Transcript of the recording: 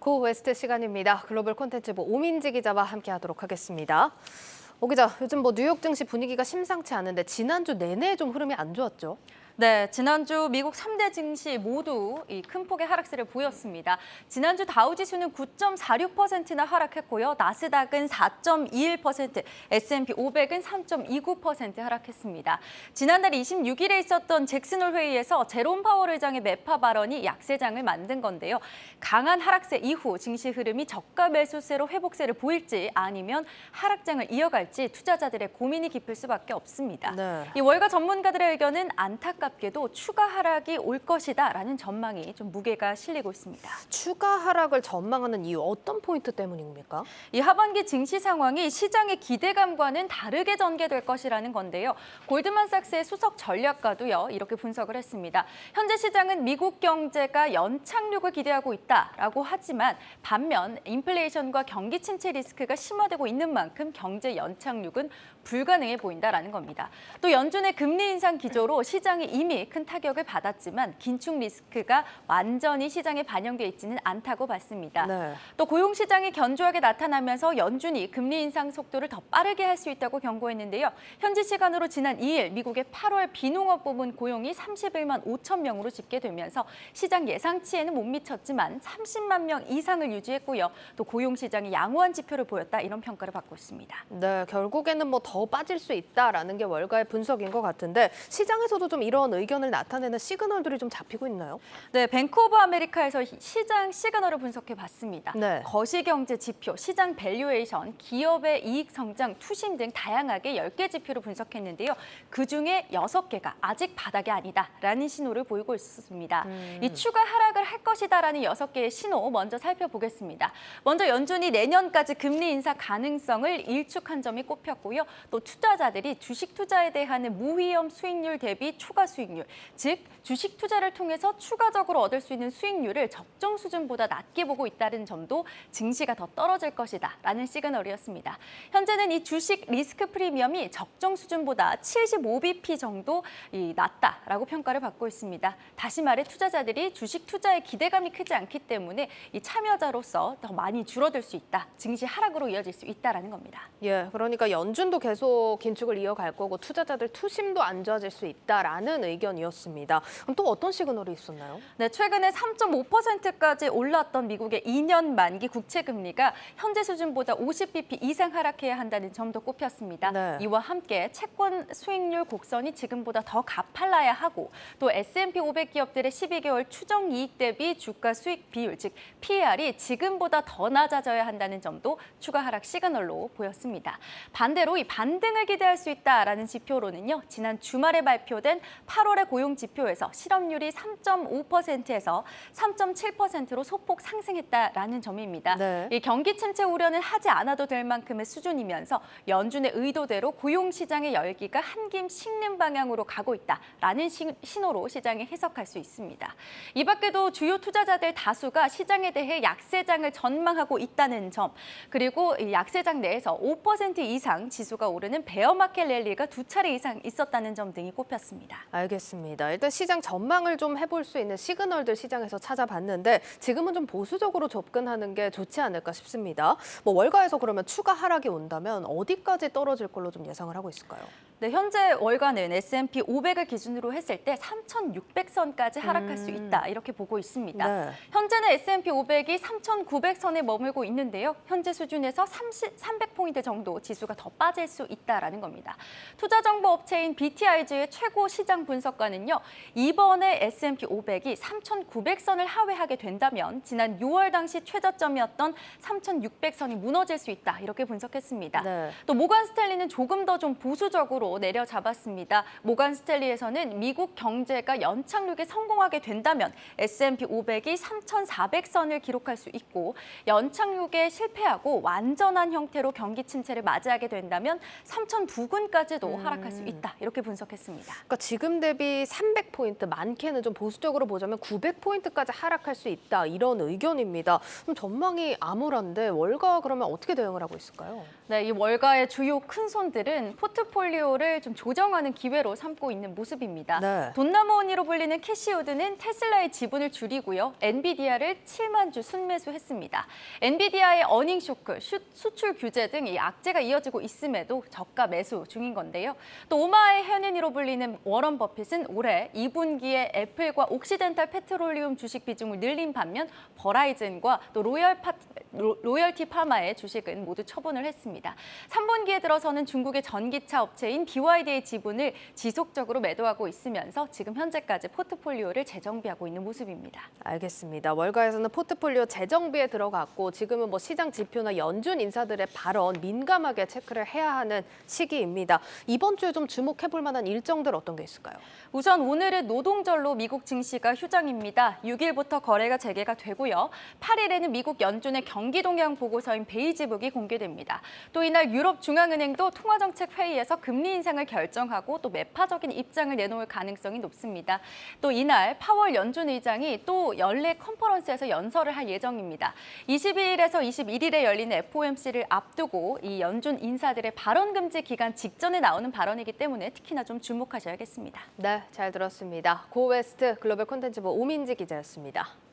고 웨스트 시간입니다. 글로벌 콘텐츠부 오민지 기자와 함께하도록 하겠습니다. 오 기자, 요즘 뉴욕 증시 분위기가 심상치 않은데 지난주 내내 좀 흐름이 안 좋았죠? 네, 지난주 미국 3대 증시 모두 이 큰 폭의 하락세를 보였습니다. 지난주 다우지수는 9.46%나 하락했고요. 나스닥은 4.21%, S&P 500은 3.29% 하락했습니다. 지난달 26일에 있었던 잭슨홀 회의에서 제롬 파월 의장의 매파 발언이 약세장을 만든 건데요. 강한 하락세 이후 증시 흐름이 저가 매수세로 회복세를 보일지 아니면 하락장을 이어갈지 투자자들의 고민이 깊을 수밖에 없습니다. 네. 이 월가 전문가들의 의견은 안타깝게도 추가 하락이 올 것이다라는 전망이 좀 무게가 실리고 있습니다. 추가 하락을 전망하는 이유 어떤 포인트 때문입니까? 이 하반기 증시 상황이 시장의 기대감과는 다르게 전개될 것이라는 건데요. 골드만삭스의 수석 전략가도요, 이렇게 분석을 했습니다. 현재 시장은 미국 경제가 연착륙을 기대하고 있다라고 하지만 반면 인플레이션과 경기 침체 리스크가 심화되고 있는 만큼 경제 연착륙은 불가능해 보인다라는 겁니다. 또 연준의 금리 인상 기조로 시장이 이미 큰 타격을 받았지만 긴축 리스크가 완전히 시장에 반영돼 있지는 않다고 봤습니다. 네. 또 고용 시장이 견조하게 나타나면서 연준이 금리 인상 속도를 더 빠르게 할 수 있다고 경고했는데요. 현지 시간으로 지난 2일 미국의 8월 비농업 부문 고용이 31만 5천 명으로 집계되면서 시장 예상치에는 못 미쳤지만 30만 명 이상을 유지했고요. 또 고용 시장이 양호한 지표를 보였다 이런 평가를 받고 있습니다. 네, 결국에는 더 빠질 수 있다라는 게 월가의 분석인 것 같은데 시장에서도 좀 이런 의견을 나타내는 시그널들이 좀 잡히고 있나요? 네, 뱅크 오브 아메리카에서 시장 시그널을 분석해 봤습니다. 네. 거시경제 지표, 시장 밸류에이션, 기업의 이익 성장, 투심 등 다양하게 10개 지표를 분석했는데요. 그중에 6개가 아직 바닥이 아니다라는 신호를 보이고 있습니다. 이 추가 하락을 할 것이다라는 6개의 신호 먼저 살펴보겠습니다. 먼저 연준이 내년까지 금리 인사 가능성을 일축한 점이 꼽혔고요. 또 투자자들이 주식 투자에 대한 무위험 수익률 대비 초과 수익률, 즉 주식 투자를 통해서 추가적으로 얻을 수 있는 수익률을 적정 수준보다 낮게 보고 있다는 점도 증시가 더 떨어질 것이다라는 시그널이었습니다. 현재는 이 주식 리스크 프리미엄이 적정 수준보다 75bp 정도 낮다라고 평가를 받고 있습니다. 다시 말해 투자자들이 주식 투자에 기대감이 크지 않기 때문에 이 참여자로서 더 많이 줄어들 수 있다, 증시 하락으로 이어질 수 있다라는 겁니다. 예, 그러니까 연준도 계속 긴축을 이어갈 거고 투자자들 투심도 안 좋아질 수 있다라는 의견이었습니다. 그럼 또 어떤 시그널이 있었나요? 네, 최근에 3.5%까지 올랐던 미국의 2년 만기 국채 금리가 현재 수준보다 50bp 이상 하락해야 한다는 점도 꼽혔습니다. 네. 이와 함께 채권 수익률 곡선이 지금보다 더 가팔라야 하고 또 S&P 500 기업들의 12개월 추정 이익 대비 주가 수익 비율, 즉 PER이 지금보다 더 낮아져야 한다는 점도 추가 하락 시그널로 보였습니다. 반대로 이 반등을 기대할 수 있다라는 지표로는요. 지난 주말에 발표된 8월의 고용 지표에서 실업률이 3.5%에서 3.7%로 소폭 상승했다라는 점입니다. 네. 이 경기 침체 우려는 하지 않아도 될 만큼의 수준이면서 연준의 의도대로 고용 시장의 열기가 한김 식는 방향으로 가고 있다라는 신호로 시장이 해석할 수 있습니다. 이 밖에도 주요 투자자들 다수가 시장에 대해 약세장을 전망하고 있다는 점, 그리고 이 약세장 내에서 5% 이상 지수가 오르는 베어마켓 랠리가 2차례 이상 있었다는 점 등이 꼽혔습니다. 알겠습니다. 일단 시장 전망을 좀 해볼 수 있는 시그널들 시장에서 찾아봤는데 지금은 좀 보수적으로 접근하는 게 좋지 않을까 싶습니다. 월가에서 그러면 추가 하락이 온다면 어디까지 떨어질 걸로 좀 예상을 하고 있을까요? 네, 현재 월가는 S&P 500을 기준으로 했을 때 3,600선까지 하락할 수 있다 이렇게 보고 있습니다. 네. 현재는 S&P 500이 3,900선에 머물고 있는데요. 현재 수준에서 300포인트 정도 지수가 더 빠질 수 있다라는 겁니다. 투자 정보 업체인 BTIG의 최고 시장 분석가는요. 이번에 S&P 500이 3,900선을 하회하게 된다면 지난 6월 당시 최저점이었던 3,600선이 무너질 수 있다 이렇게 분석했습니다. 네. 또 모간 스탠리는 조금 더 좀 보수적으로 내려잡았습니다. 모간 스탠리에서는 미국 경제가 연착륙에 성공하게 된다면 S&P 500이 3,400선을 기록할 수 있고 연착륙에 실패하고 완전한 형태로 경기 침체를 맞이하게 된다면 3,009근까지도 하락할 수 있다. 이렇게 분석했습니다. 그러니까 지금 기준 대비 300포인트, 많게는 좀 보수적으로 보자면 900포인트까지 하락할 수 있다, 이런 의견입니다. 그럼 전망이 암울한데 월가 그러면 어떻게 대응을 하고 있을까요? 네, 이 월가의 주요 큰 손들은 포트폴리오를 좀 조정하는 기회로 삼고 있는 모습입니다. 네. 돈나무언니로 불리는 캐시우드는 테슬라의 지분을 줄이고요. 엔비디아를 7만 주 순매수했습니다. 엔비디아의 어닝 쇼크, 수출 규제 등 이 악재가 이어지고 있음에도 저가 매수 중인 건데요. 또 오마의 현인으로 불리는 워런 버핏은 올해 2분기에 애플과 옥시덴탈 페트롤리움 주식 비중을 늘린 반면 버라이즌과 또 로열티 파마의 주식은 모두 처분을 했습니다. 3분기에 들어서는 중국의 전기차 업체인 BYD의 지분을 지속적으로 매도하고 있으면서 지금 현재까지 포트폴리오를 재정비하고 있는 모습입니다. 알겠습니다. 월가에서는 포트폴리오 재정비에 들어갔고 지금은 뭐 시장 지표나 연준 인사들의 발언 민감하게 체크를 해야 하는 시기입니다. 이번 주에 좀 주목해볼 만한 일정들 어떤 게 있을까요? 우선 오늘은 노동절로 미국 증시가 휴장입니다. 6일부터 거래가 재개가 되고요. 8일에는 미국 연준의 경기 동향 보고서인 베이지북이 공개됩니다. 또 이날 유럽 중앙은행도 통화정책 회의에서 금리 인상을 결정하고 또 매파적인 입장을 내놓을 가능성이 높습니다. 또 이날 파월 연준 의장이 또 연례 컨퍼런스에서 연설을 할 예정입니다. 22일에서 21일에 열리는 FOMC를 앞두고 이 연준 인사들의 발언 금지 기간 직전에 나오는 발언이기 때문에 특히나 좀 주목하셔야겠습니다. 네, 잘 들었습니다. 고웨스트 글로벌 콘텐츠부 오민지 기자였습니다.